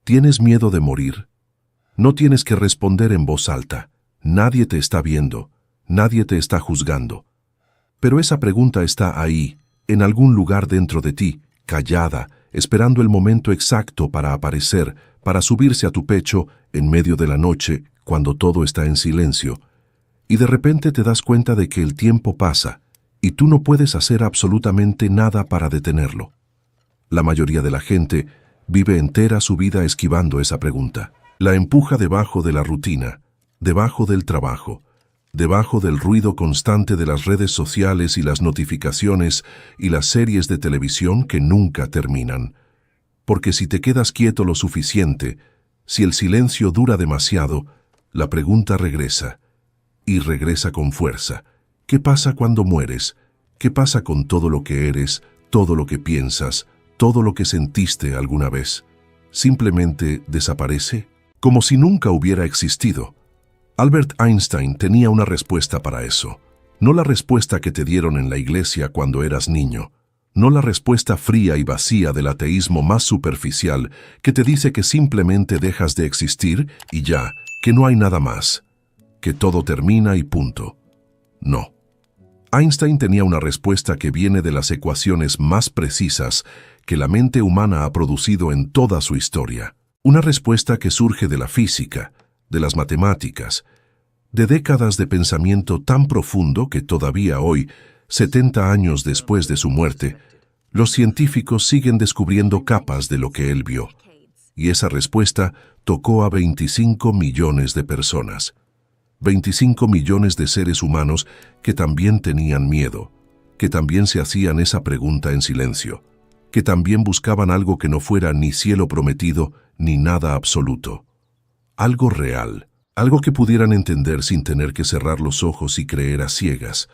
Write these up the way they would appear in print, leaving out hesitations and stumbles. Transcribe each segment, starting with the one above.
¿Tienes miedo de morir? No tienes que responder en voz alta. Nadie te está viendo, nadie te está juzgando. Pero esa pregunta está ahí, en algún lugar dentro de ti, callada, esperando el momento exacto para aparecer, para subirse a tu pecho en medio de la noche, cuando todo está en silencio. Y de repente te das cuenta de que el tiempo pasa, y tú no puedes hacer absolutamente nada para detenerlo. La mayoría de la gente vive entera su vida esquivando esa pregunta. La empuja debajo de la rutina, debajo del trabajo, debajo del ruido constante de las redes sociales y las notificaciones y las series de televisión que nunca terminan. Porque si te quedas quieto lo suficiente, si el silencio dura demasiado, la pregunta regresa, y regresa con fuerza. ¿Qué pasa cuando mueres? ¿Qué pasa con todo lo que eres, todo lo que piensas, todo lo que sentiste alguna vez? ¿Simplemente desaparece? Como si nunca hubiera existido. Albert Einstein tenía una respuesta para eso. No la respuesta que te dieron en la iglesia cuando eras niño. No la respuesta fría y vacía del ateísmo más superficial que te dice que simplemente dejas de existir y ya, que no hay nada más, que todo termina y punto. No. Einstein tenía una respuesta que viene de las ecuaciones más precisas que la mente humana ha producido en toda su historia. Una respuesta que surge de la física, de las matemáticas, de décadas de pensamiento tan profundo que todavía hoy, 70 años después de su muerte, los científicos siguen descubriendo capas de lo que él vio. Y esa respuesta tocó a 25 millones de personas. 25 millones de seres humanos que también tenían miedo, que también se hacían esa pregunta en silencio, que también buscaban algo que no fuera ni cielo prometido ni nada absoluto. Algo real, algo que pudieran entender sin tener que cerrar los ojos y creer a ciegas.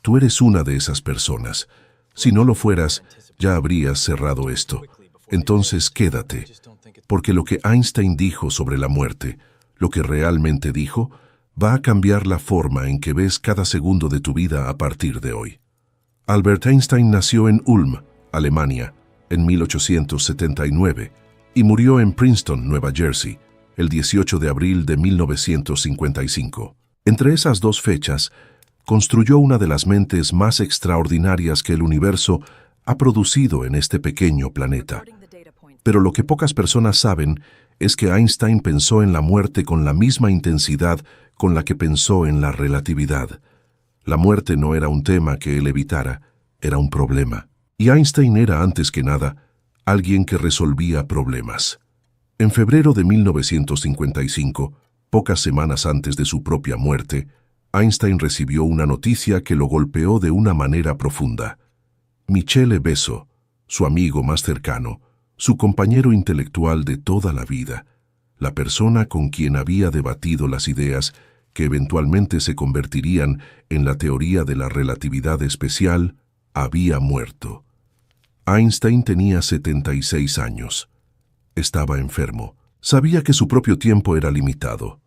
Tú eres una de esas personas. Si no lo fueras, ya habrías cerrado esto. Entonces quédate, porque lo que Einstein dijo sobre la muerte, lo que realmente dijo, va a cambiar la forma en que ves cada segundo de tu vida a partir de hoy. Albert Einstein nació en Ulm, Alemania, en 1879, y murió en Princeton, Nueva Jersey, el 18 de abril de 1955. Entre esas dos fechas, construyó una de las mentes más extraordinarias que el universo ha producido en este pequeño planeta. Pero lo que pocas personas saben es que Einstein pensó en la muerte con la misma intensidad con la que pensó en la relatividad. La muerte no era un tema que él evitara, era un problema. Y Einstein era, antes que nada, alguien que resolvía problemas. En febrero de 1955, pocas semanas antes de su propia muerte, Einstein recibió una noticia que lo golpeó de una manera profunda. Michele Besso, su amigo más cercano, su compañero intelectual de toda la vida, la persona con quien había debatido las ideas que eventualmente se convertirían en la teoría de la relatividad especial, había muerto. Einstein tenía 76 años. Estaba enfermo. Sabía que su propio tiempo era limitado.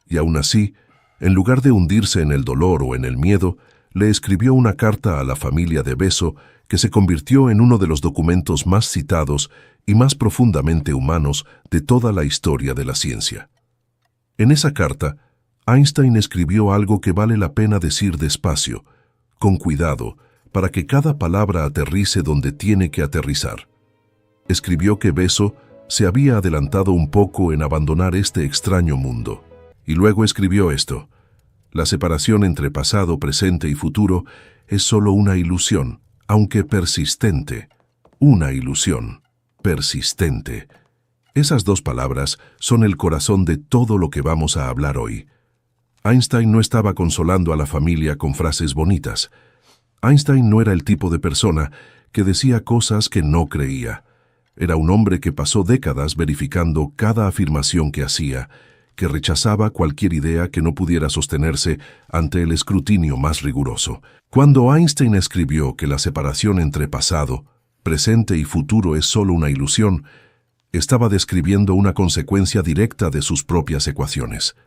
Y aún así, en lugar de hundirse en el dolor o en el miedo, le escribió una carta a la familia de Besso que se convirtió en uno de los documentos más citados y más profundamente humanos de toda la historia de la ciencia. En esa carta, Einstein escribió algo que vale la pena decir despacio, con cuidado, para que cada palabra aterrice donde tiene que aterrizar. Escribió que Besso se había adelantado un poco en abandonar este extraño mundo. Y luego escribió esto: la separación entre pasado, presente y futuro es solo una ilusión, aunque persistente. Una ilusión, persistente. Esas dos palabras son el corazón de todo lo que vamos a hablar hoy. Einstein no estaba consolando a la familia con frases bonitas. Einstein no era el tipo de persona que decía cosas que no creía. Era un hombre que pasó décadas verificando cada afirmación que hacía, que rechazaba cualquier idea que no pudiera sostenerse ante el escrutinio más riguroso. Cuando Einstein escribió que la separación entre pasado, presente y futuro es solo una ilusión, estaba describiendo una consecuencia directa de sus propias ecuaciones.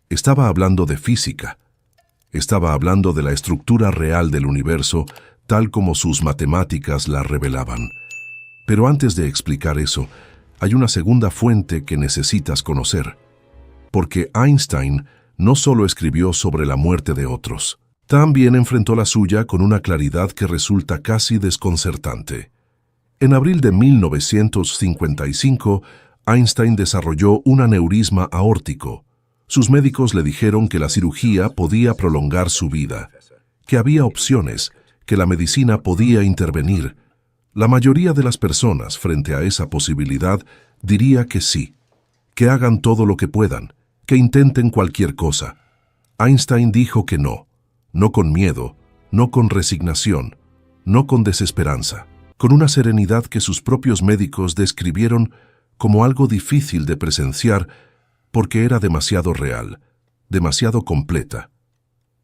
Estaba hablando de física. Estaba hablando de la estructura real del universo, tal como sus matemáticas la revelaban. Pero antes de explicar eso, hay una segunda fuente que necesitas conocer. Porque Einstein no solo escribió sobre la muerte de otros, también enfrentó la suya con una claridad que resulta casi desconcertante. En abril de 1955, Einstein desarrolló un aneurisma aórtico. Sus médicos le dijeron que la cirugía podía prolongar su vida, que había opciones, que la medicina podía intervenir. La mayoría de las personas frente a esa posibilidad diría que sí, que hagan todo lo que puedan, que intenten cualquier cosa. Einstein dijo que no, no con miedo, no con resignación, no con desesperanza, con una serenidad que sus propios médicos describieron como algo difícil de presenciar porque era demasiado real, demasiado completa.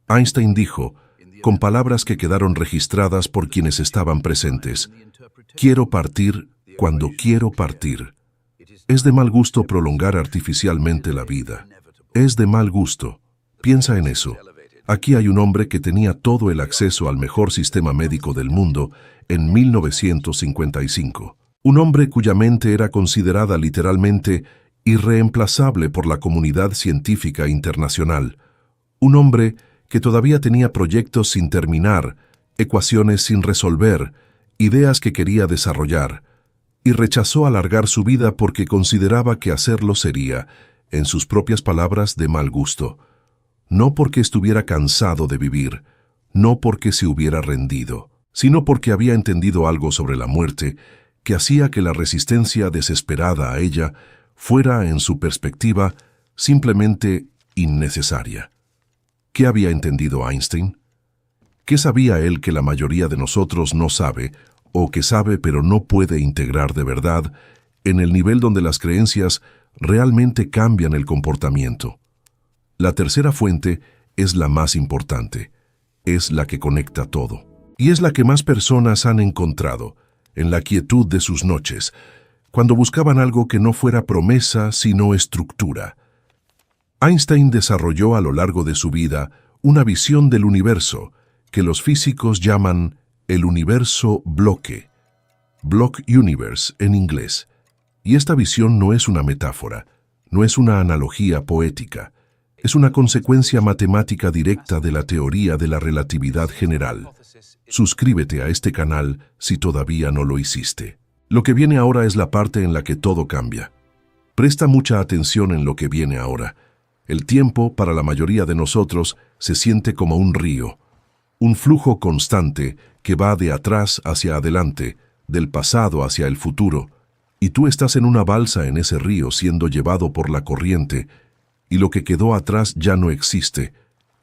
Einstein dijo, con palabras que quedaron registradas por quienes estaban presentes, «Quiero partir cuando quiero partir». Es de mal gusto prolongar artificialmente la vida. Es de mal gusto. Piensa en eso. Aquí hay un hombre que tenía todo el acceso al mejor sistema médico del mundo en 1955. Un hombre cuya mente era considerada literalmente irreemplazable por la comunidad científica internacional. Un hombre que todavía tenía proyectos sin terminar, ecuaciones sin resolver, ideas que quería desarrollar, y rechazó alargar su vida porque consideraba que hacerlo sería, en sus propias palabras, de mal gusto. No porque estuviera cansado de vivir, no porque se hubiera rendido, sino porque había entendido algo sobre la muerte que hacía que la resistencia desesperada a ella fuera, en su perspectiva, simplemente innecesaria. ¿Qué había entendido Einstein? ¿Qué sabía él que la mayoría de nosotros no sabe, o que sabe pero no puede integrar de verdad, en el nivel donde las creencias realmente cambian el comportamiento? La tercera fuente es la más importante, es la que conecta todo, y es la que más personas han encontrado, en la quietud de sus noches, cuando buscaban algo que no fuera promesa sino estructura. Einstein desarrolló a lo largo de su vida una visión del universo que los físicos llaman el universo bloque, block universe en inglés. Y esta visión no es una metáfora, no es una analogía poética, es una consecuencia matemática directa de la teoría de la relatividad general. Suscríbete a este canal si todavía no lo hiciste. Lo que viene ahora es la parte en la que todo cambia. Presta mucha atención en lo que viene ahora. El tiempo, para la mayoría de nosotros, se siente como un río, un flujo constante que va de atrás hacia adelante, del pasado hacia el futuro, y tú estás en una balsa en ese río siendo llevado por la corriente, y lo que quedó atrás ya no existe,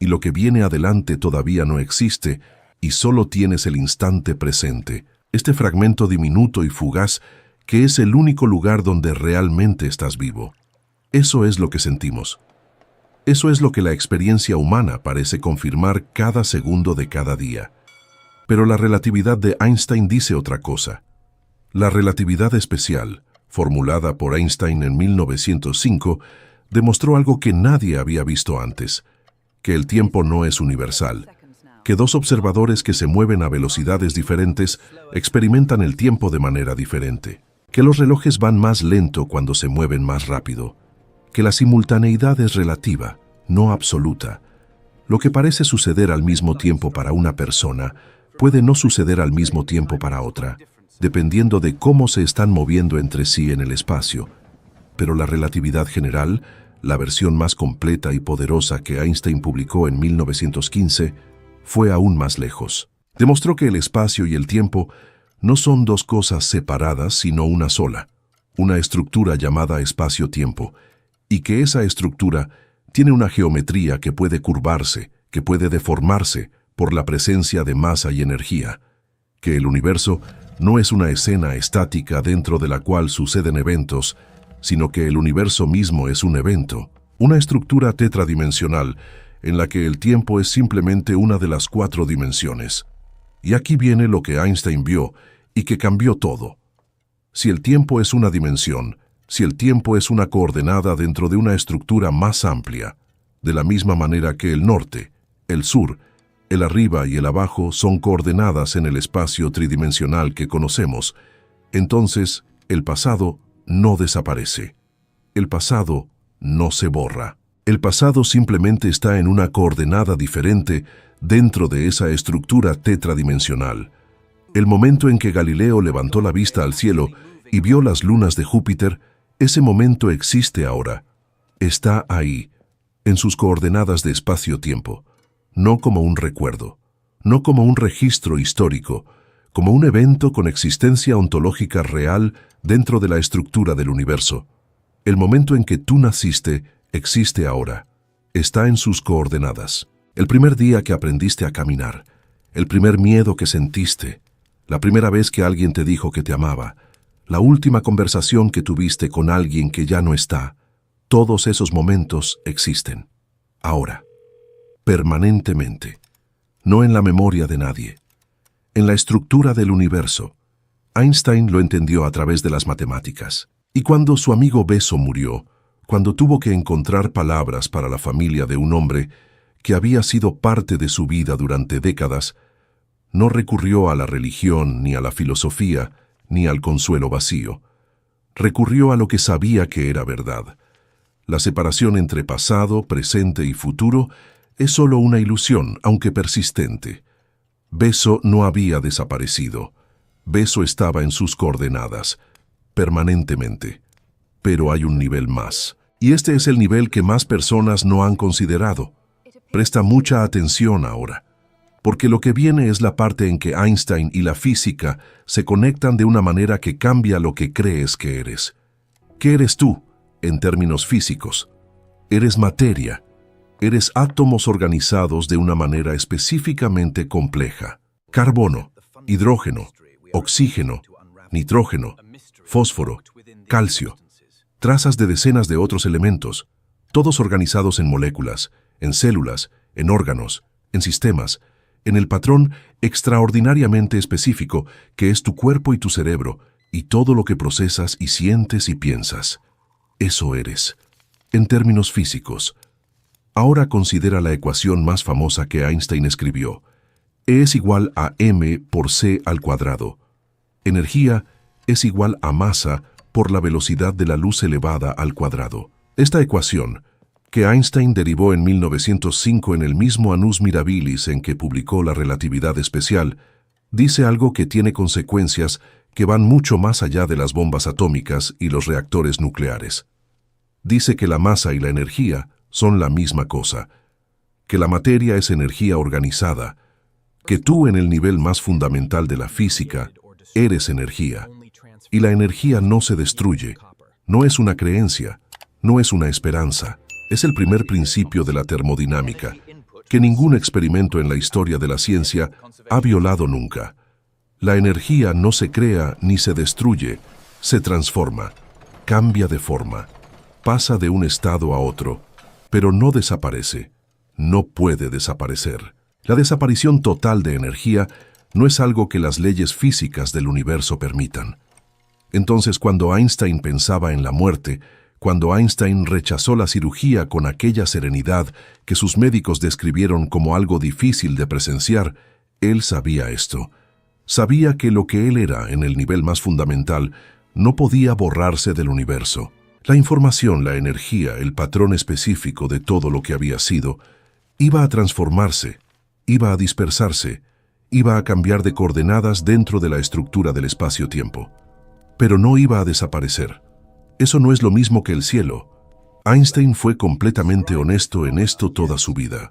y lo que viene adelante todavía no existe, y solo tienes el instante presente, este fragmento diminuto y fugaz que es el único lugar donde realmente estás vivo. Eso es lo que sentimos. Eso es lo que la experiencia humana parece confirmar cada segundo de cada día. Pero la relatividad de Einstein dice otra cosa. La relatividad especial, formulada por Einstein en 1905, demostró algo que nadie había visto antes, que el tiempo no es universal, que dos observadores que se mueven a velocidades diferentes experimentan el tiempo de manera diferente, que los relojes van más lento cuando se mueven más rápido, que la simultaneidad es relativa, no absoluta. Lo que parece suceder al mismo tiempo para una persona puede no suceder al mismo tiempo para otra, dependiendo de cómo se están moviendo entre sí en el espacio. Pero la relatividad general, la versión más completa y poderosa que Einstein publicó en 1915, fue aún más lejos. Demostró que el espacio y el tiempo no son dos cosas separadas, sino una sola, una estructura llamada espacio-tiempo, y que esa estructura tiene una geometría que puede curvarse, que puede deformarse por la presencia de masa y energía, que el universo no es una escena estática dentro de la cual suceden eventos, sino que el universo mismo es un evento, una estructura tetradimensional en la que el tiempo es simplemente una de las 4 dimensiones. Y aquí viene lo que Einstein vio y que cambió todo. Si el tiempo es una dimensión, si el tiempo es una coordenada dentro de una estructura más amplia, de la misma manera que el norte, el sur, el arriba y el abajo son coordenadas en el espacio tridimensional que conocemos, entonces el pasado no desaparece. El pasado no se borra. El pasado simplemente está en una coordenada diferente dentro de esa estructura tetradimensional. El momento en que Galileo levantó la vista al cielo y vio las lunas de Júpiter, ese momento existe ahora. Está ahí, en sus coordenadas de espacio-tiempo, no como un recuerdo, no como un registro histórico, como un evento con existencia ontológica real dentro de la estructura del universo. El momento en que tú naciste existe ahora, está en sus coordenadas. El primer día que aprendiste a caminar, el primer miedo que sentiste, la primera vez que alguien te dijo que te amaba, la última conversación que tuviste con alguien que ya no está, todos esos momentos existen, ahora, permanentemente, no en la memoria de nadie, en la estructura del universo. Einstein lo entendió a través de las matemáticas. Y cuando su amigo Beso murió, cuando tuvo que encontrar palabras para la familia de un hombre que había sido parte de su vida durante décadas, no recurrió a la religión, ni a la filosofía, ni al consuelo vacío. Recurrió a lo que sabía que era verdad. La separación entre pasado, presente y futuro es solo una ilusión, aunque persistente. Beso no había desaparecido. Beso estaba en sus coordenadas, permanentemente. Pero hay un nivel más. Y este es el nivel que más personas no han considerado. Presta mucha atención ahora, porque lo que viene es la parte en que Einstein y la física se conectan de una manera que cambia lo que crees que eres. ¿Qué eres tú, en términos físicos? Eres materia. Eres átomos organizados de una manera específicamente compleja. Carbono, hidrógeno, oxígeno, nitrógeno, fósforo, calcio. Trazas de decenas de otros elementos, todos organizados en moléculas, en células, en órganos, en sistemas, en el patrón extraordinariamente específico que es tu cuerpo y tu cerebro, y todo lo que procesas y sientes y piensas. Eso eres, en términos físicos. Ahora considera la ecuación más famosa que Einstein escribió. E es igual a m por c al cuadrado. Energía es igual a masa por la velocidad de la luz elevada al cuadrado. Esta ecuación, que Einstein derivó en 1905 en el mismo Annus Mirabilis en que publicó la relatividad especial, dice algo que tiene consecuencias que van mucho más allá de las bombas atómicas y los reactores nucleares. Dice que la masa y la energía son la misma cosa, que la materia es energía organizada, que tú en el nivel más fundamental de la física eres energía, y la energía no se destruye, no es una creencia, no es una esperanza, es el primer principio de la termodinámica, que ningún experimento en la historia de la ciencia ha violado nunca. La energía no se crea ni se destruye, se transforma, cambia de forma, pasa de un estado a otro, pero no desaparece, no puede desaparecer. La desaparición total de energía no es algo que las leyes físicas del universo permitan. Entonces, cuando Einstein pensaba en la muerte, cuando Einstein rechazó la cirugía con aquella serenidad que sus médicos describieron como algo difícil de presenciar, él sabía esto. Sabía que lo que él era en el nivel más fundamental no podía borrarse del universo. La información, la energía, el patrón específico de todo lo que había sido, iba a transformarse, iba a dispersarse, iba a cambiar de coordenadas dentro de la estructura del espacio-tiempo. Pero no iba a desaparecer. Eso no es lo mismo que el cielo. Einstein fue completamente honesto en esto toda su vida.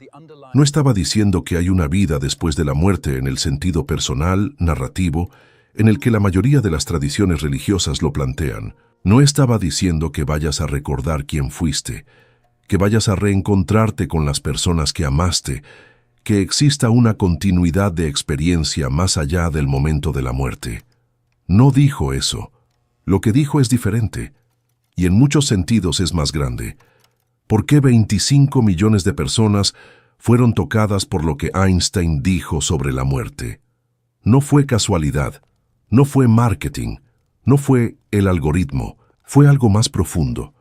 No estaba diciendo que hay una vida después de la muerte en el sentido personal, narrativo, en el que la mayoría de las tradiciones religiosas lo plantean. No estaba diciendo que vayas a recordar quién fuiste, que vayas a reencontrarte con las personas que amaste, que exista una continuidad de experiencia más allá del momento de la muerte. No dijo eso. Lo que dijo es diferente, y en muchos sentidos es más grande. ¿Por qué 25 millones de personas fueron tocadas por lo que Einstein dijo sobre la muerte? No fue casualidad, no fue marketing, no fue el algoritmo, fue algo más profundo,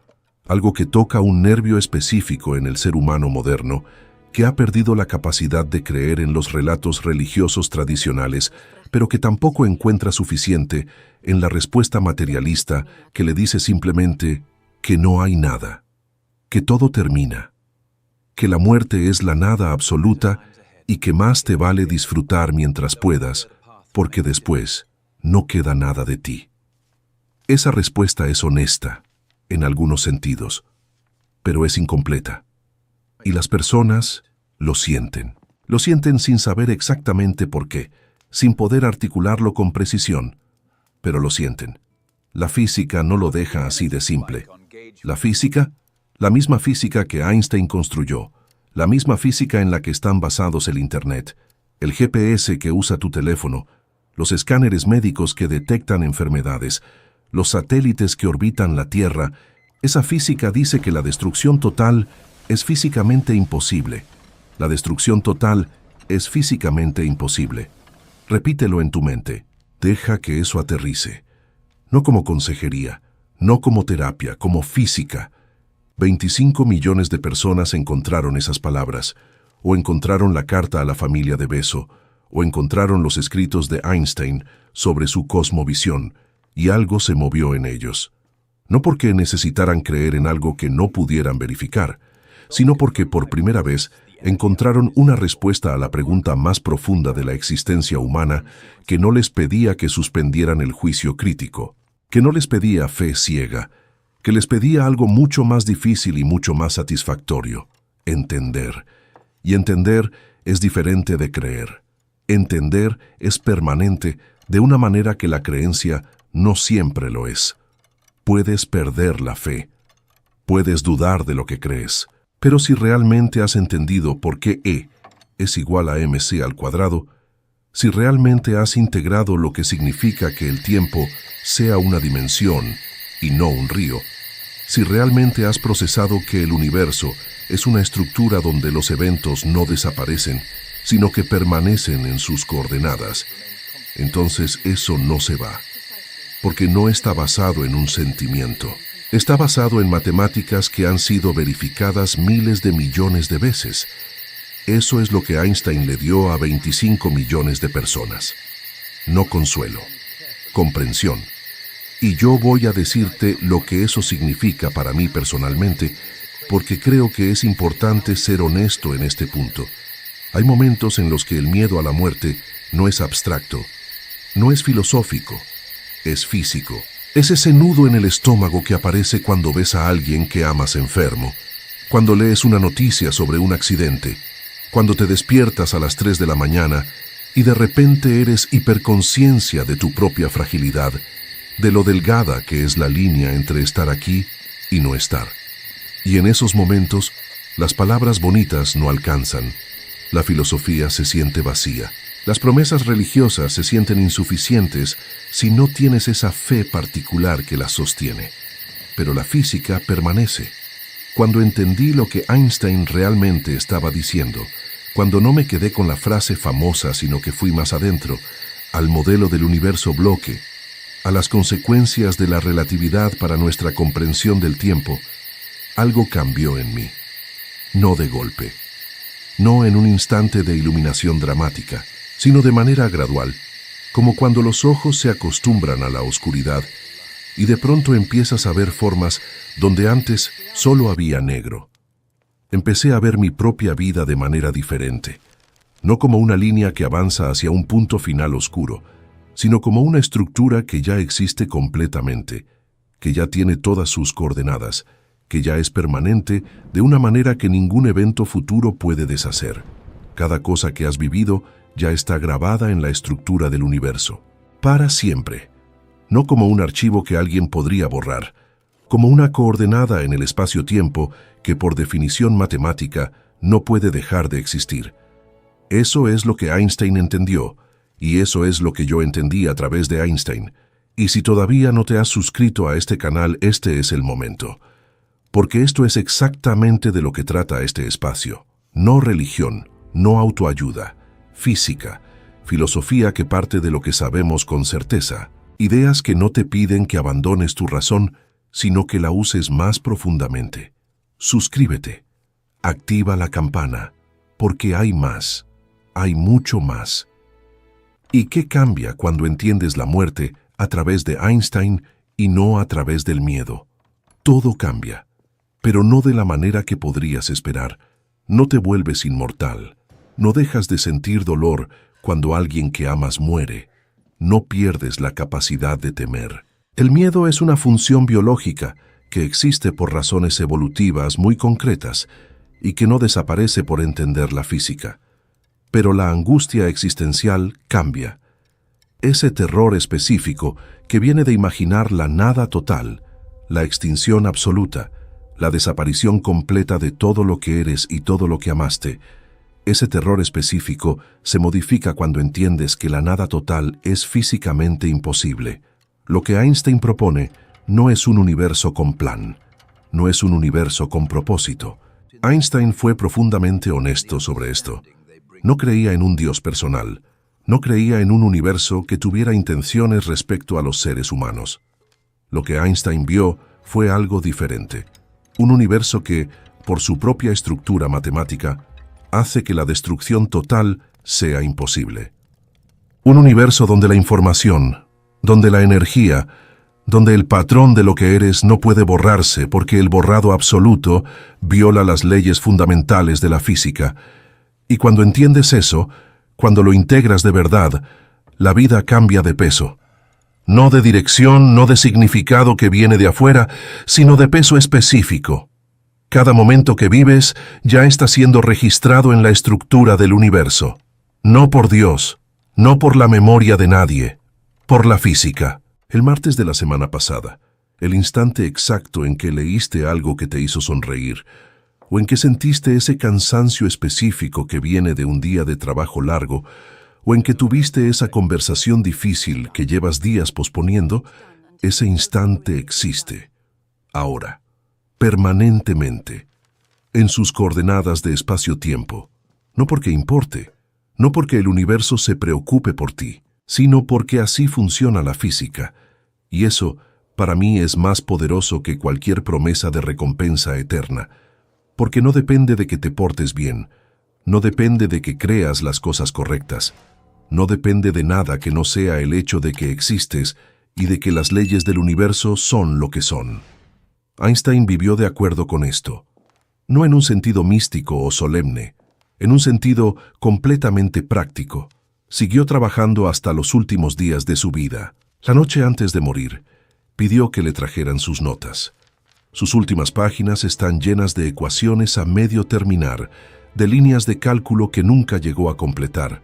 algo que toca un nervio específico en el ser humano moderno que ha perdido la capacidad de creer en los relatos religiosos tradicionales pero que tampoco encuentra suficiente en la respuesta materialista que le dice simplemente que no hay nada, que todo termina, que la muerte es la nada absoluta y que más te vale disfrutar mientras puedas, porque después no queda nada de ti. Esa respuesta es honesta, en algunos sentidos, pero es incompleta. Y las personas lo sienten. Lo sienten sin saber exactamente por qué, sin poder articularlo con precisión, pero lo sienten. La física no lo deja así de simple. La física, la misma física que Einstein construyó, la misma física en la que están basados el Internet, el GPS que usa tu teléfono, los escáneres médicos que detectan enfermedades, los satélites que orbitan la Tierra, esa física dice que la destrucción total es físicamente imposible. La destrucción total es físicamente imposible. Repítelo en tu mente. Deja que eso aterrice. No como consejería, no como terapia, como física. 25 millones de personas encontraron esas palabras, o encontraron la carta a la familia de Beso, o encontraron los escritos de Einstein sobre su cosmovisión, y algo se movió en ellos. No porque necesitaran creer en algo que no pudieran verificar, sino porque por primera vez encontraron una respuesta a la pregunta más profunda de la existencia humana que no les pedía que suspendieran el juicio crítico, que no les pedía fe ciega, que les pedía algo mucho más difícil y mucho más satisfactorio: entender. Y entender es diferente de creer. Entender es permanente de una manera que la creencia no siempre lo es. Puedes perder la fe, puedes dudar de lo que crees, pero si realmente has entendido por qué E es igual a mc al cuadrado, si realmente has integrado lo que significa que el tiempo sea una dimensión y no un río, si realmente has procesado que el universo es una estructura donde los eventos no desaparecen, sino que permanecen en sus coordenadas, entonces eso no se va, porque no está basado en un sentimiento. Está basado en matemáticas que han sido verificadas miles de millones de veces. Eso es lo que Einstein le dio a 25 millones de personas. No consuelo, comprensión. Y yo voy a decirte lo que eso significa para mí personalmente, porque creo que es importante ser honesto en este punto. Hay momentos en los que el miedo a la muerte no es abstracto, no es filosófico, es físico. Es ese nudo en el estómago que aparece cuando ves a alguien que amas enfermo, cuando lees una noticia sobre un accidente, cuando te despiertas a las 3 de la mañana y de repente eres hiperconsciencia de tu propia fragilidad, de lo delgada que es la línea entre estar aquí y no estar. Y en esos momentos, las palabras bonitas no alcanzan, la filosofía se siente vacía. Las promesas religiosas se sienten insuficientes si no tienes esa fe particular que las sostiene. Pero la física permanece. Cuando entendí lo que Einstein realmente estaba diciendo, cuando no me quedé con la frase famosa, sino que fui más adentro, al modelo del universo bloque, a las consecuencias de la relatividad para nuestra comprensión del tiempo, algo cambió en mí. No de golpe, no en un instante de iluminación dramática, sino de manera gradual, como cuando los ojos se acostumbran a la oscuridad y de pronto empiezas a ver formas donde antes solo había negro. Empecé a ver mi propia vida de manera diferente, no como una línea que avanza hacia un punto final oscuro, sino como una estructura que ya existe completamente, que ya tiene todas sus coordenadas, que ya es permanente de una manera que ningún evento futuro puede deshacer. Cada cosa que has vivido ya está grabada en la estructura del universo, para siempre, no como un archivo que alguien podría borrar, como una coordenada en el espacio-tiempo que por definición matemática no puede dejar de existir. Eso es lo que Einstein entendió, y eso es lo que yo entendí a través de Einstein. Y si todavía no te has suscrito a este canal, este es el momento, porque esto es exactamente de lo que trata este espacio. No religión, no autoayuda, física, filosofía que parte de lo que sabemos con certeza, ideas que no te piden que abandones tu razón, sino que la uses más profundamente. Suscríbete, activa la campana, porque hay más, hay mucho más. ¿Y qué cambia cuando entiendes la muerte a través de Einstein y no a través del miedo? Todo cambia, pero no de la manera que podrías esperar. No te vuelves inmortal. No dejas de sentir dolor cuando alguien que amas muere. No pierdes la capacidad de temer. El miedo es una función biológica que existe por razones evolutivas muy concretas y que no desaparece por entender la física. Pero la angustia existencial cambia. Ese terror específico que viene de imaginar la nada total, la extinción absoluta, la desaparición completa de todo lo que eres y todo lo que amaste, ese terror específico se modifica cuando entiendes que la nada total es físicamente imposible. Lo que Einstein propone no es un universo con plan, no es un universo con propósito. Einstein fue profundamente honesto sobre esto. No creía en un Dios personal, no creía en un universo que tuviera intenciones respecto a los seres humanos. Lo que Einstein vio fue algo diferente. Un universo que, por su propia estructura matemática, hace que la destrucción total sea imposible. Un universo donde la información, donde la energía, donde el patrón de lo que eres no puede borrarse porque el borrado absoluto viola las leyes fundamentales de la física. Y cuando entiendes eso, cuando lo integras de verdad, la vida cambia de peso. No de dirección, no de significado que viene de afuera, sino de peso específico. Cada momento que vives ya está siendo registrado en la estructura del universo. No por Dios, no por la memoria de nadie, por la física. El martes de la semana pasada, el instante exacto en que leíste algo que te hizo sonreír, o en que sentiste ese cansancio específico que viene de un día de trabajo largo, o en que tuviste esa conversación difícil que llevas días posponiendo, ese instante existe, ahora, permanentemente, en sus coordenadas de espacio-tiempo, no porque importe, no porque el universo se preocupe por ti, sino porque así funciona la física, y eso, para mí, es más poderoso que cualquier promesa de recompensa eterna, porque no depende de que te portes bien, no depende de que creas las cosas correctas, no depende de nada que no sea el hecho de que existes y de que las leyes del universo son lo que son. Einstein vivió de acuerdo con esto, no en un sentido místico o solemne, en un sentido completamente práctico. Siguió trabajando hasta los últimos días de su vida. La noche antes de morir, pidió que le trajeran sus notas. Sus últimas páginas están llenas de ecuaciones a medio terminar, de líneas de cálculo que nunca llegó a completar.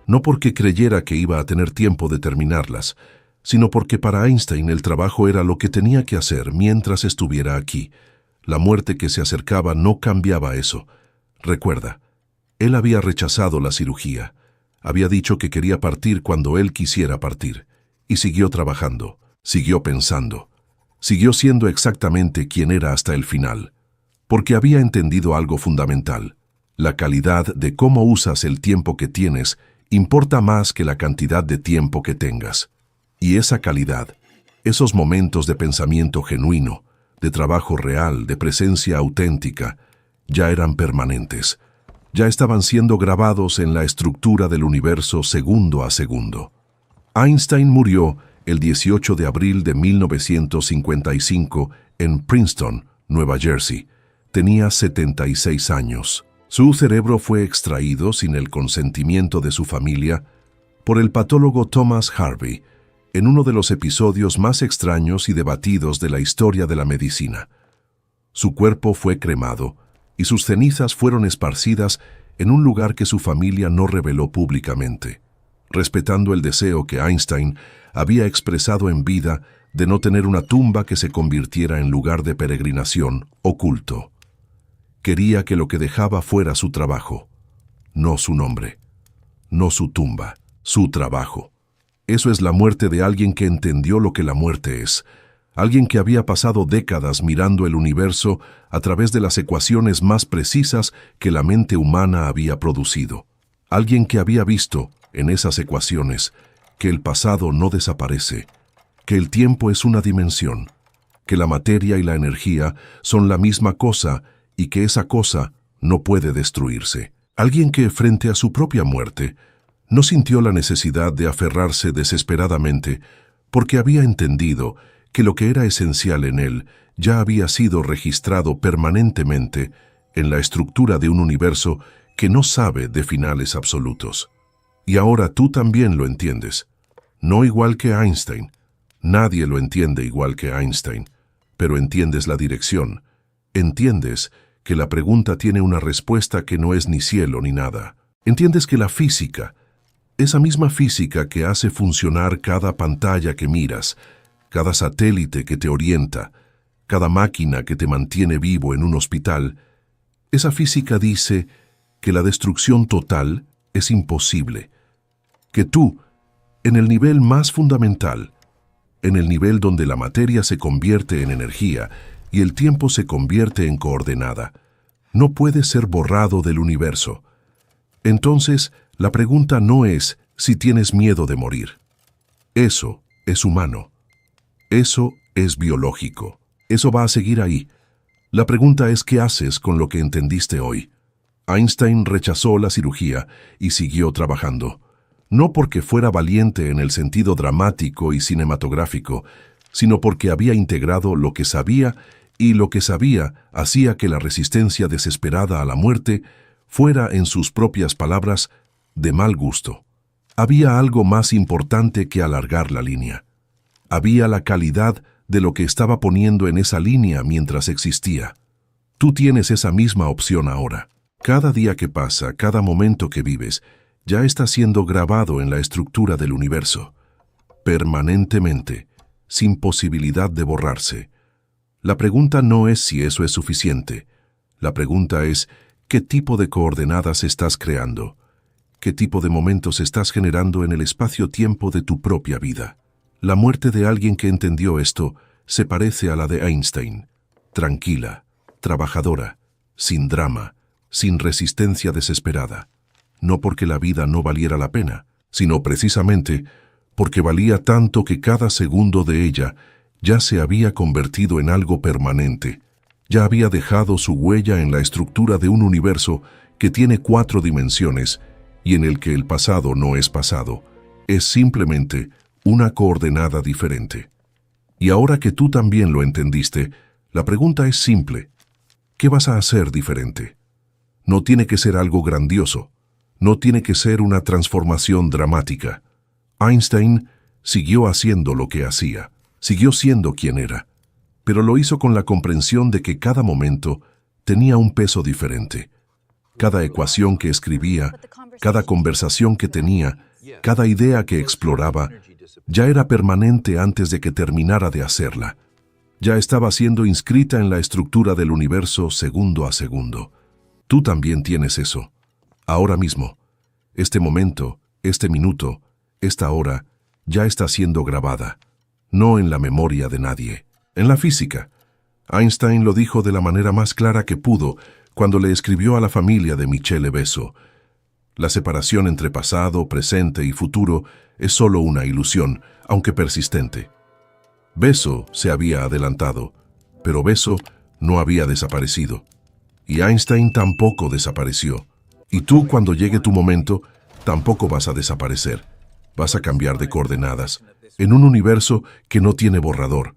No porque creyera que iba a tener tiempo de terminarlas, sino porque para Einstein el trabajo era lo que tenía que hacer mientras estuviera aquí. La muerte que se acercaba no cambiaba eso. Recuerda, él había rechazado la cirugía. Había dicho que quería partir cuando él quisiera partir. Y siguió trabajando, siguió pensando, siguió siendo exactamente quien era hasta el final. Porque había entendido algo fundamental. La calidad de cómo usas el tiempo que tienes importa más que la cantidad de tiempo que tengas. Y esa calidad, esos momentos de pensamiento genuino, de trabajo real, de presencia auténtica, ya eran permanentes. Ya estaban siendo grabados en la estructura del universo segundo a segundo. Einstein murió el 18 de abril de 1955 en Princeton, Nueva Jersey. Tenía 76 años. Su cerebro fue extraído sin el consentimiento de su familia por el patólogo Thomas Harvey en uno de los episodios más extraños y debatidos de la historia de la medicina. Su cuerpo fue cremado y sus cenizas fueron esparcidas en un lugar que su familia no reveló públicamente, respetando el deseo que Einstein había expresado en vida de no tener una tumba que se convirtiera en lugar de peregrinación oculto. Quería que lo que dejaba fuera su trabajo, no su nombre, no su tumba, su trabajo. Eso es la muerte de alguien que entendió lo que la muerte es, alguien que había pasado décadas mirando el universo a través de las ecuaciones más precisas que la mente humana había producido, alguien que había visto, en esas ecuaciones, que el pasado no desaparece, que el tiempo es una dimensión, que la materia y la energía son la misma cosa y que esa cosa no puede destruirse. Alguien que, frente a su propia muerte, No sintió la necesidad de aferrarse desesperadamente porque había entendido que lo que era esencial en él ya había sido registrado permanentemente en la estructura de un universo que no sabe de finales absolutos. Y ahora tú también lo entiendes. No igual que Einstein. Nadie lo entiende igual que Einstein, pero entiendes la dirección. Entiendes que la pregunta tiene una respuesta que no es ni cielo ni nada. Entiendes que la física, esa misma física que hace funcionar cada pantalla que miras, cada satélite que te orienta, cada máquina que te mantiene vivo en un hospital, esa física dice que la destrucción total es imposible, que tú, en el nivel más fundamental, en el nivel donde la materia se convierte en energía y el tiempo se convierte en coordenada, no puede ser borrado del universo. Entonces, la pregunta no es si tienes miedo de morir. Eso es humano. Eso es biológico. Eso va a seguir ahí. La pregunta es ¿qué haces con lo que entendiste hoy? Einstein rechazó la cirugía y siguió trabajando. No porque fuera valiente en el sentido dramático y cinematográfico, sino porque había integrado lo que sabía y lo que sabía hacía que la resistencia desesperada a la muerte fuera, en sus propias palabras, de mal gusto. Había algo más importante que alargar la línea. Había la calidad de lo que estaba poniendo en esa línea mientras existía. Tú tienes esa misma opción ahora. Cada día que pasa, cada momento que vives, ya está siendo grabado en la estructura del universo, permanentemente, sin posibilidad de borrarse. La pregunta no es si eso es suficiente. La pregunta es ¿qué tipo de coordenadas estás creando? ¿Qué tipo de momentos estás generando en el espacio-tiempo de tu propia vida? La muerte de alguien que entendió esto se parece a la de Einstein. Tranquila, trabajadora, sin drama, sin resistencia desesperada. No porque la vida no valiera la pena, sino precisamente porque valía tanto que cada segundo de ella ya se había convertido en algo permanente. Ya había dejado su huella en la estructura de un universo que tiene 4 dimensiones y en el que el pasado no es pasado, es simplemente una coordenada diferente. Y ahora que tú también lo entendiste, la pregunta es simple. ¿Qué vas a hacer diferente? No tiene que ser algo grandioso. No tiene que ser una transformación dramática. Einstein siguió haciendo lo que hacía, siguió siendo quien era, pero lo hizo con la comprensión de que cada momento tenía un peso diferente. Cada ecuación que escribía, cada conversación que tenía, cada idea que exploraba, ya era permanente antes de que terminara de hacerla. Ya estaba siendo inscrita en la estructura del universo segundo a segundo. Tú también tienes eso. Ahora mismo, este momento, este minuto, esta hora, ya está siendo grabada. No en la memoria de nadie. En la física. Einstein lo dijo de la manera más clara que pudo cuando le escribió a la familia de Michele Besso. La separación entre pasado, presente y futuro es solo una ilusión, aunque persistente. Besso se había adelantado, pero Besso no había desaparecido. Y Einstein tampoco desapareció. Y tú, cuando llegue tu momento, tampoco vas a desaparecer. Vas a cambiar de coordenadas, en un universo que no tiene borrador,